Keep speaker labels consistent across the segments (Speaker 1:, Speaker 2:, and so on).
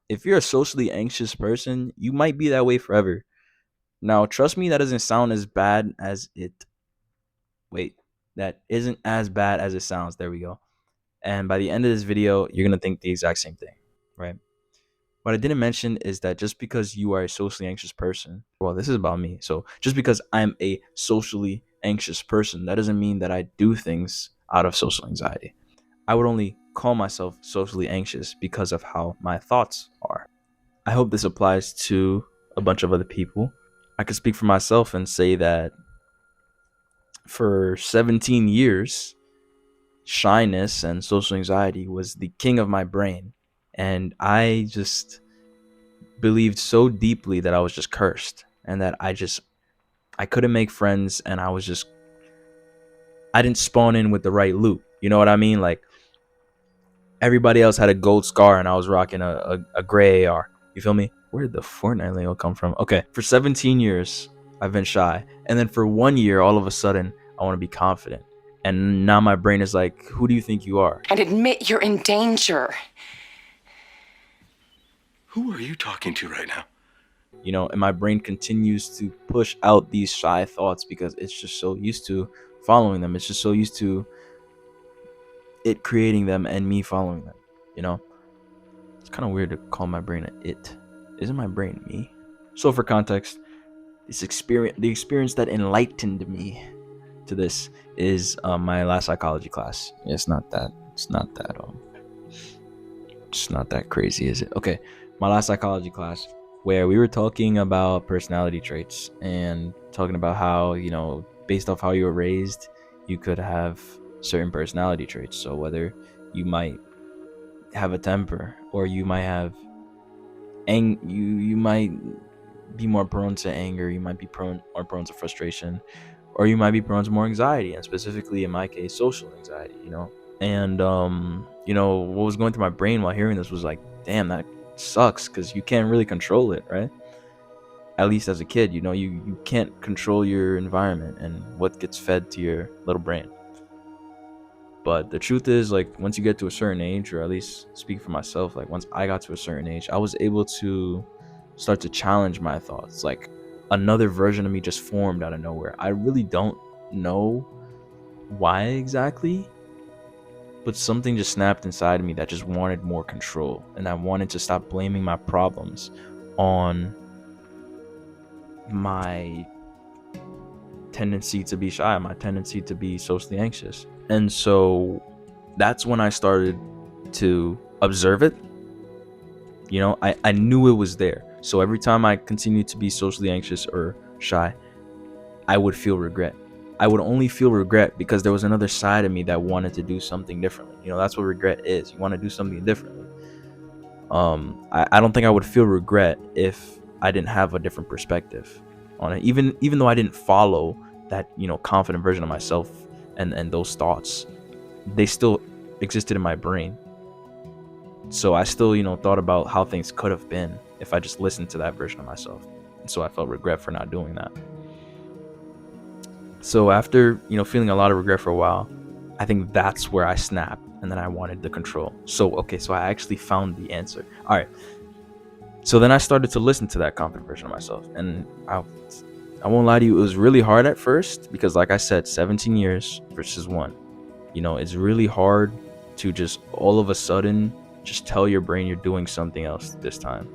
Speaker 1: If you're a socially anxious person, you might be that way forever. Now, trust me, that doesn't sound as bad as it. Wait, that isn't as bad as it sounds. There we go. And by the end of this video, you're going to think the exact same thing, right? What I didn't mention is that just because you are a socially anxious person, well, this is about me. So just because I'm a socially anxious person, that doesn't mean that I do things out of social anxiety. I would only call myself socially anxious because of how my thoughts are. I hope this applies to a bunch of other people. I could speak for myself and say that for 17 years, shyness and social anxiety was the king of my brain. And I just believed so deeply that I was just cursed and that I couldn't make friends, and I didn't spawn in with the right loot. You know what I mean? Like everybody else had a gold scar and I was rocking a gray AR. You feel me? Where did the Fortnite lingo come from? Okay, for 17 years I've been shy, and then for 1 year all of a sudden I want to be confident. And now my brain is like, who do you think you are?
Speaker 2: And admit you're in danger.
Speaker 3: Who are you talking to right now?
Speaker 1: And my brain continues to push out these shy thoughts because it's just so used to following them. It's just so used to it creating them and me following them. you know it's kind of weird to call my brain a it. Isn't my brain me? So for context, the experience that enlightened me to this is my last psychology class. It's not that crazy, is it? Okay, my last psychology class, where we were talking about personality traits and talking about how, based off how you were raised, you could have certain personality traits. So whether you might have a temper, or you might have you might be more prone to anger, you might be more prone to frustration, or you might be prone to more anxiety, and specifically in my case, social anxiety. And what was going through my brain while hearing this was like, damn, that sucks, because you can't really control it, right? At least as a kid, you can't control your environment and what gets fed to your little brain. But the truth is, like, once you get to a certain age, or at least speak for myself, like once I got to a certain age, I was able to start to challenge my thoughts. Like another version of me just formed out of nowhere. I really don't know why exactly, but something just snapped inside of me that just wanted more control, and I wanted to stop blaming my problems on my tendency to be shy, my tendency to be socially anxious. And so that's when I started to observe it. I knew it was there. So every time I continued to be socially anxious or shy, I would feel regret. I would only feel regret because there was another side of me that wanted to do something differently. That's what regret is. You want to do something differently. I don't think I would feel regret if I didn't have a different perspective on it. Even though I didn't follow that, confident version of myself, and those thoughts, they still existed in my brain. So I still, thought about how things could have been if I just listened to that version of myself. And so I felt regret for not doing that. So after, feeling a lot of regret for a while, I think that's where I snapped, and then I wanted the control. So I actually found the answer. All right. So then I started to listen to that confident version of myself, and I won't lie to you, it was really hard at first because, like I said, 17 years versus 1. It's really hard to just all of a sudden just tell your brain you're doing something else this time.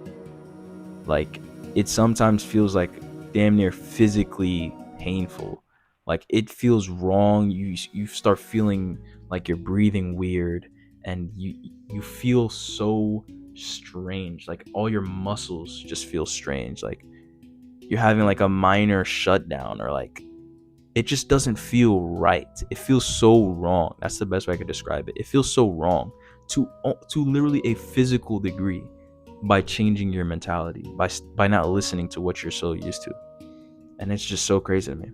Speaker 1: Like, it sometimes feels like damn near physically painful. Like, it feels wrong. You start feeling like you're breathing weird, and you feel so strange. Like all your muscles just feel strange. Like you're having like a minor shutdown, or like it just doesn't feel right. It feels so wrong. That's the best way I could describe it. It feels so wrong to literally a physical degree, by changing your mentality, by not listening to what you're so used to. And it's just so crazy to me.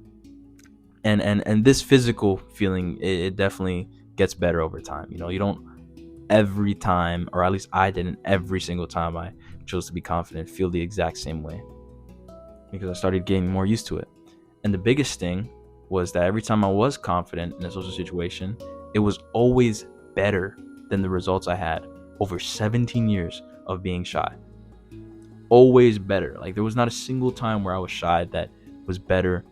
Speaker 1: And this physical feeling, it definitely gets better over time. You don't every time, or at least I didn't every single time I chose to be confident, feel the exact same way, because I started getting more used to it. And the biggest thing was that every time I was confident in a social situation, it was always better than the results I had over 17 years of being shy. always better. Like there was not a single time where I was shy that was better,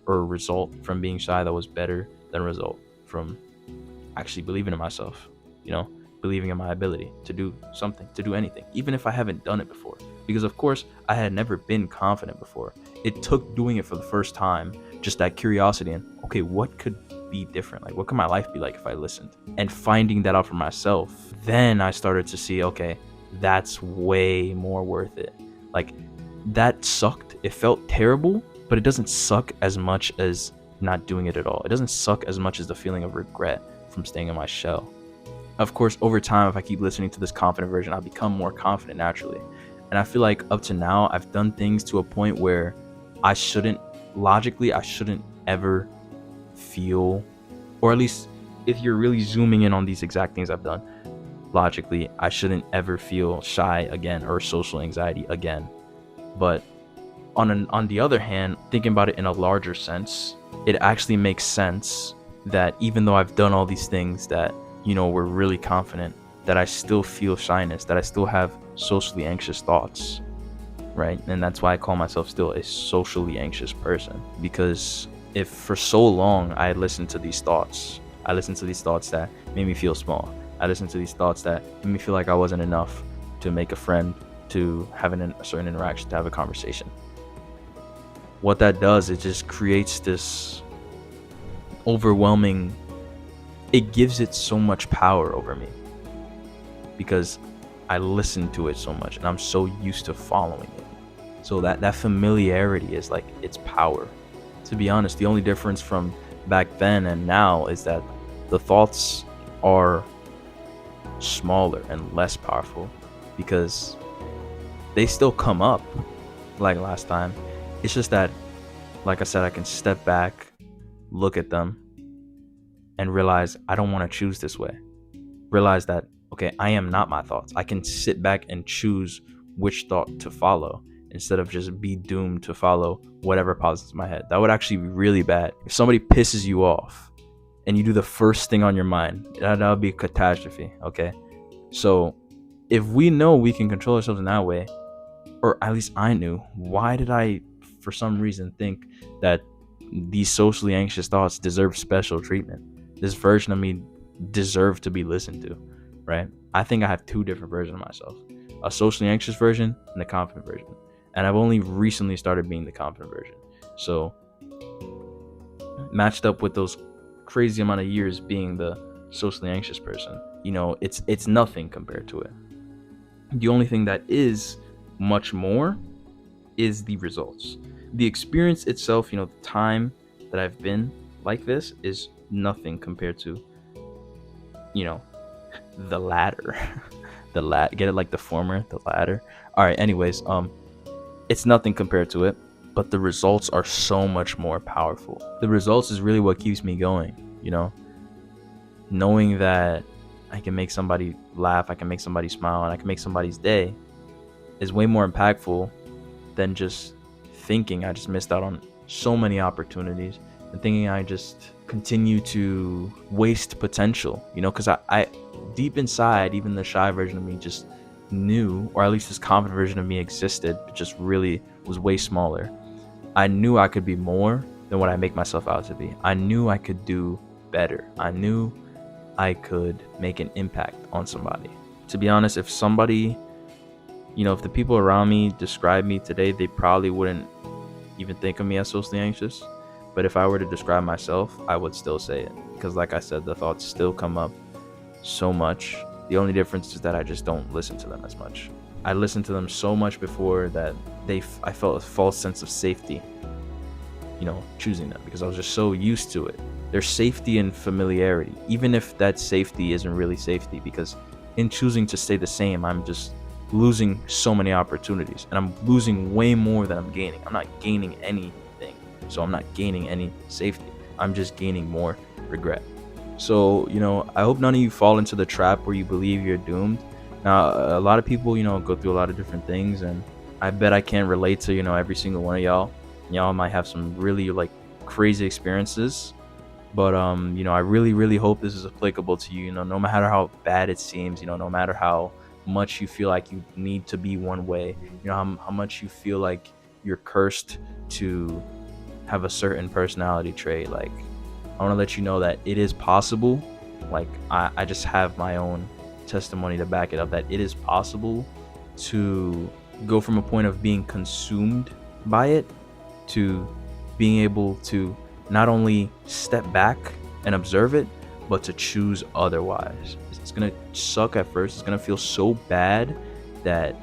Speaker 1: or a result from being shy that was better than a result from actually believing in myself, you know, believing in my ability to do something, to do anything, even if I haven't done it before. Because of course I had never been confident before. It took doing it for the first time, just that curiosity and, okay, what could be different? Like what could my life be like if I listened? And finding that out for myself, then I started to see, okay, that's way more worth it. Like that sucked. It felt terrible, but it doesn't suck as much as not doing it at all. It doesn't suck as much as the feeling of regret from staying in my shell. Of course, over time, if I keep listening to this confident version, I'll become more confident naturally. And I feel like up to now, I've done things to a point where I shouldn't ever feel, or at least if you're really zooming in on these exact things I've done, logically, I shouldn't ever feel shy again or social anxiety again. But on the other hand, thinking about it in a larger sense, it actually makes sense that even though I've done all these things that, you know, were really confident, that I still feel shyness, that I still have socially anxious thoughts, right? And that's why I call myself still a socially anxious person. Because if for so long I listened to these thoughts, that made me feel small. I listened to these thoughts that made me feel like I wasn't enough to make a friend, to have a certain interaction, to have a conversation. What that does, it just creates this overwhelming, it gives it so much power over me because I listen to it so much and I'm so used to following it. So that familiarity is like its power. To be honest, the only difference from back then and now is that the thoughts are smaller and less powerful because they still come up like last time. It's just that, like I said, I can step back, look at them, and realize I don't want to choose this way. Realize that, okay, I am not my thoughts. I can sit back and choose which thought to follow instead of just be doomed to follow whatever pops into my head. That would actually be really bad. If somebody pisses you off and you do the first thing on your mind, that would be a catastrophe, okay? So if we know we can control ourselves in that way, or at least I knew, why did I for some reason think that these socially anxious thoughts deserve special treatment? This version of me deserved to be listened to, right? I think I have two different versions of myself, a socially anxious version and a confident version. And I've only recently started being the confident version. So matched up with those crazy amount of years being the socially anxious person, you know, it's nothing compared to it. The only thing that is much more is the results. The experience itself, you know, the time that I've been like this is nothing compared to, you know, the latter. Get it, like the former, the latter. All right, anyways, it's nothing compared to it, but the results are so much more powerful. The results is really what keeps me going, you know, knowing that I can make somebody laugh, I can make somebody smile, and I can make somebody's day is way more impactful than just thinking I just missed out on so many opportunities and thinking I just continue to waste potential, you know, because I deep inside, even the shy version of me just knew, or at least this confident version of me existed, but just really was way smaller. I knew I could be more than what I make myself out to be. I knew I could do better. I knew I could make an impact on somebody. To be honest, if somebody, you know, if the people around me describe me today, they probably wouldn't even think of me as socially anxious. But if I were to describe myself, I would still say it. Because like I said, the thoughts still come up so much. The only difference is that I just don't listen to them as much. I listened to them so much before that I felt a false sense of safety, you know, choosing them because I was just so used to it. There's safety and familiarity, even if that safety isn't really safety, because in choosing to stay the same, I'm just losing so many opportunities and I'm losing way more than I'm gaining. I'm not gaining anything, so I'm not gaining any safety. I'm just gaining more regret. So, you know, I hope none of you fall into the trap where you believe you're doomed. Now, a lot of people, you know, go through a lot of different things, and I bet I can't relate to, you know, every single one of y'all. Y'all might have some really like crazy experiences, but you know, I really hope this is applicable to you. You know, no matter how bad it seems, you know, no matter how much you feel like you need to be one way, how much you feel like you're cursed to have a certain personality trait. Like, I want to let you know that it is possible. Like, I just have my own testimony to back it up, that it is possible to go from a point of being consumed by it to being able to not only step back and observe it, but to choose otherwise. It's gonna suck at first. It's gonna feel so bad that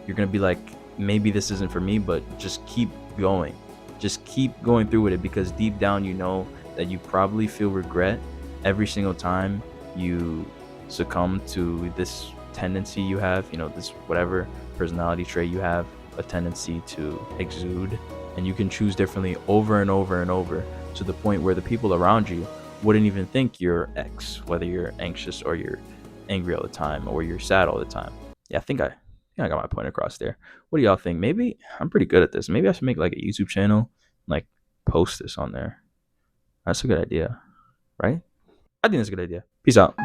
Speaker 1: you're gonna be like, maybe this isn't for me, but just keep going. Just keep going through with it, because deep down you know that you probably feel regret every single time you succumb to this tendency you have, this whatever personality trait you have a tendency to exude. And you can choose differently over and over and over, to the point where the people around you wouldn't even think you're X, whether you're anxious or you're angry all the time or you're sad all the time. Yeah, I got my point across there. What do y'all think? Maybe I'm pretty good at this. Maybe I should make like a YouTube channel, like post this on there. That's a good idea, right? I think that's a good idea. Peace out.